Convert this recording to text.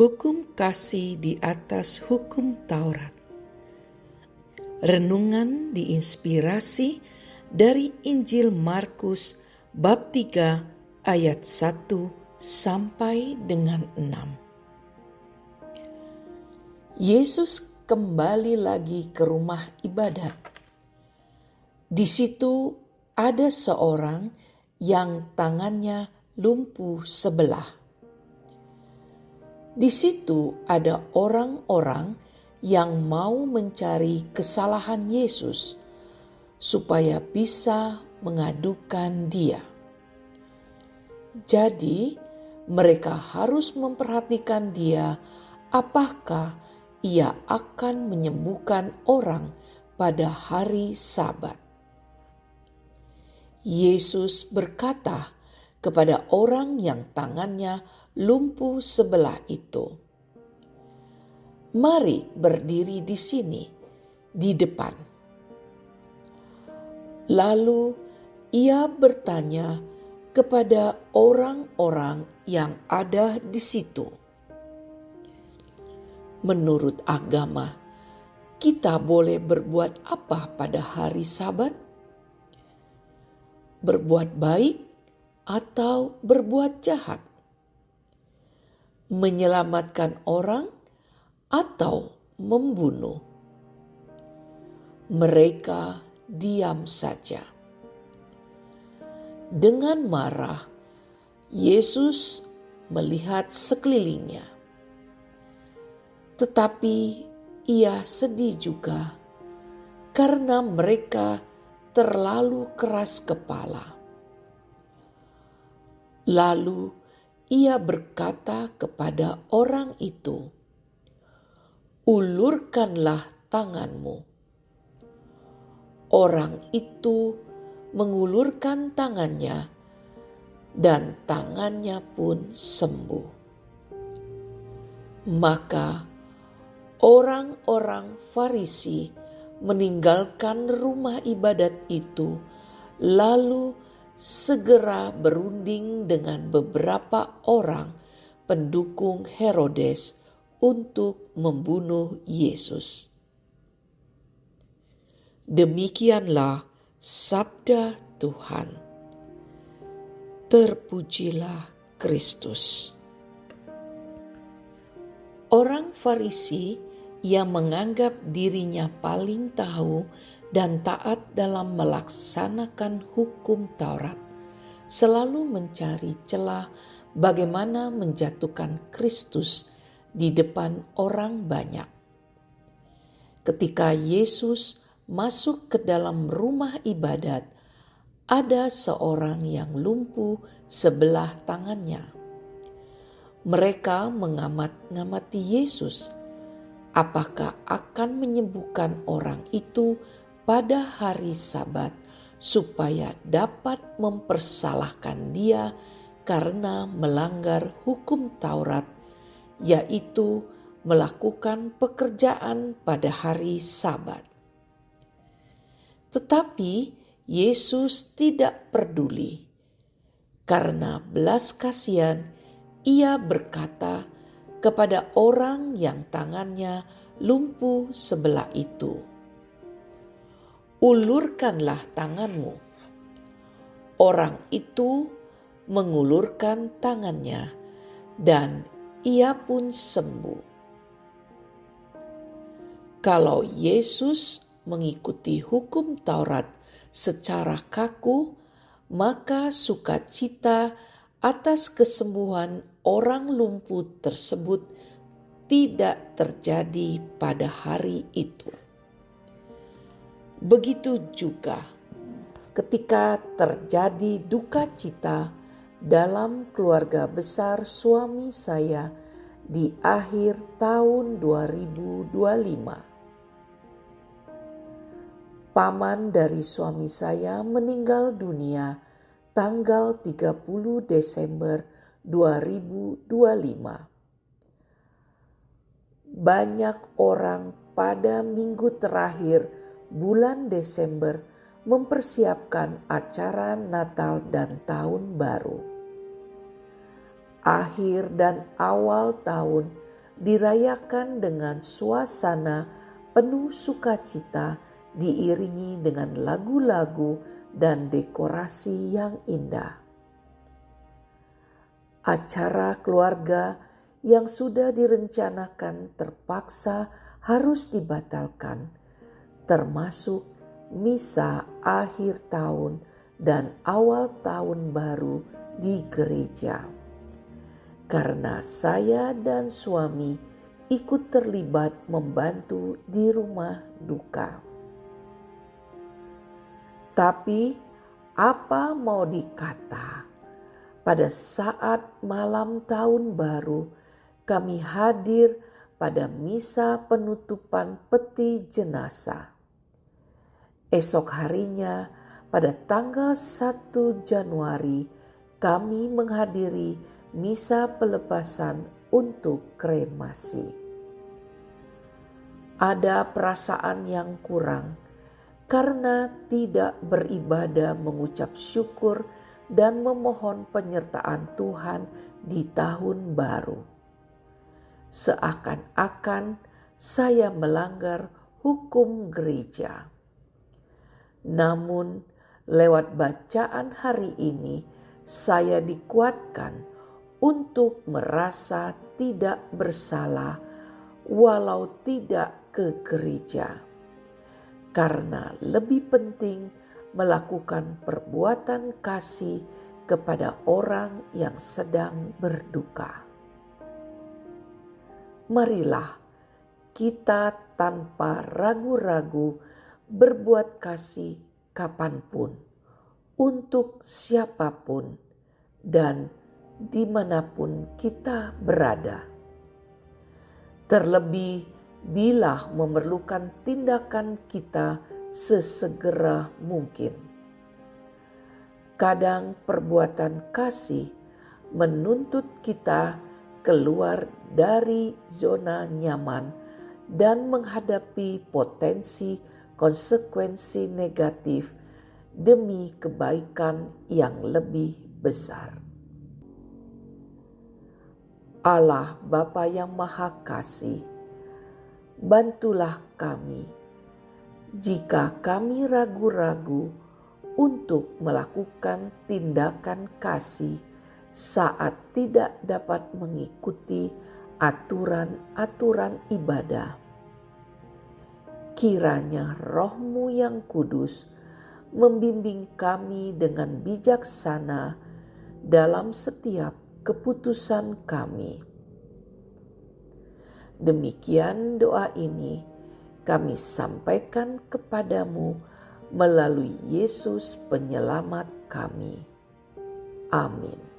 Hukum kasih di atas hukum Taurat. Renungan diinspirasi dari Injil Markus bab 3 ayat 1 sampai dengan 6. Yesus kembali lagi ke rumah ibadat. Di situ ada seorang yang tangannya lumpuh sebelah. Di situ ada orang-orang yang mau mencari kesalahan Yesus supaya bisa mengadukan Dia. Jadi, mereka harus memperhatikan Dia apakah Ia akan menyembuhkan orang pada hari Sabat. Yesus berkata kepada orang yang tangannya lumpuh sebelah itu, "Mari berdiri di sini, di depan." Lalu ia bertanya kepada orang-orang yang ada di situ, "Menurut agama, kita boleh berbuat apa pada hari Sabat? Berbuat baik atau berbuat jahat? Menyelamatkan orang atau membunuh?" Mereka diam saja. Dengan marah, Yesus melihat sekelilingnya. Tetapi ia sedih juga karena mereka terlalu keras kepala. Lalu ia berkata kepada orang itu, "Ulurkanlah tanganmu." Orang itu mengulurkan tangannya dan tangannya pun sembuh. Maka orang-orang Farisi meninggalkan rumah ibadat itu, lalu segera berunding dengan beberapa orang pendukung Herodes untuk membunuh Yesus. Demikianlah sabda Tuhan. Terpujilah Kristus. Orang Farisi yang menganggap dirinya paling tahu dan taat dalam melaksanakan hukum Taurat selalu mencari celah bagaimana menjatuhkan Kristus di depan orang banyak. Ketika Yesus masuk ke dalam rumah ibadat, ada seorang yang lumpuh sebelah tangannya. Mereka mengamati Yesus, apakah akan menyembuhkan orang itu pada hari Sabat supaya dapat mempersalahkan Dia karena melanggar hukum Taurat, yaitu melakukan pekerjaan pada hari Sabat. Tetapi Yesus tidak peduli. Karena belas kasihan, ia berkata kepada orang yang tangannya lumpuh sebelah itu, "Ulurkanlah tanganmu." Orang itu mengulurkan tangannya dan ia pun sembuh. Kalau Yesus mengikuti hukum Taurat secara kaku, maka sukacita atas kesembuhan orang lumpuh tersebut tidak terjadi pada hari itu. Begitu juga ketika terjadi duka cita dalam keluarga besar suami saya di akhir tahun 2025. Paman dari suami saya meninggal dunia tanggal 30 Desember 2025. Banyak orang pada minggu terakhir bulan Desember mempersiapkan acara Natal dan Tahun Baru. Akhir dan awal tahun dirayakan dengan suasana penuh sukacita, diiringi dengan lagu-lagu dan dekorasi yang indah. Acara keluarga yang sudah direncanakan terpaksa harus dibatalkan, termasuk misa akhir tahun dan awal tahun baru di gereja. Karena saya dan suami ikut terlibat membantu di rumah duka. Tapi apa mau dikata, pada saat malam tahun baru kami hadir pada misa penutupan peti jenazah. Esok harinya pada tanggal 1 Januari kami menghadiri misa pelepasan untuk kremasi. Ada perasaan yang kurang karena tidak beribadah mengucap syukur dan memohon penyertaan Tuhan di tahun baru. Seakan-akan saya melanggar hukum gereja. Namun lewat bacaan hari ini saya dikuatkan untuk merasa tidak bersalah walau tidak ke gereja. Karena lebih penting melakukan perbuatan kasih kepada orang yang sedang berduka. Marilah kita tanpa ragu-ragu berbuat kasih kapanpun, untuk siapapun, dan dimanapun kita berada. Terlebih bila memerlukan tindakan kita sesegera mungkin. Kadang perbuatan kasih menuntut kita keluar dari zona nyaman dan menghadapi potensi konsekuensi negatif demi kebaikan yang lebih besar. Allah Bapa yang Maha Kasih, bantulah kami jika kami ragu-ragu untuk melakukan tindakan kasih saat tidak dapat mengikuti aturan-aturan ibadah. Kiranya Roh-Mu yang kudus membimbing kami dengan bijaksana dalam setiap keputusan kami. Demikian doa ini kami sampaikan kepadamu melalui Yesus penyelamat kami. Amin.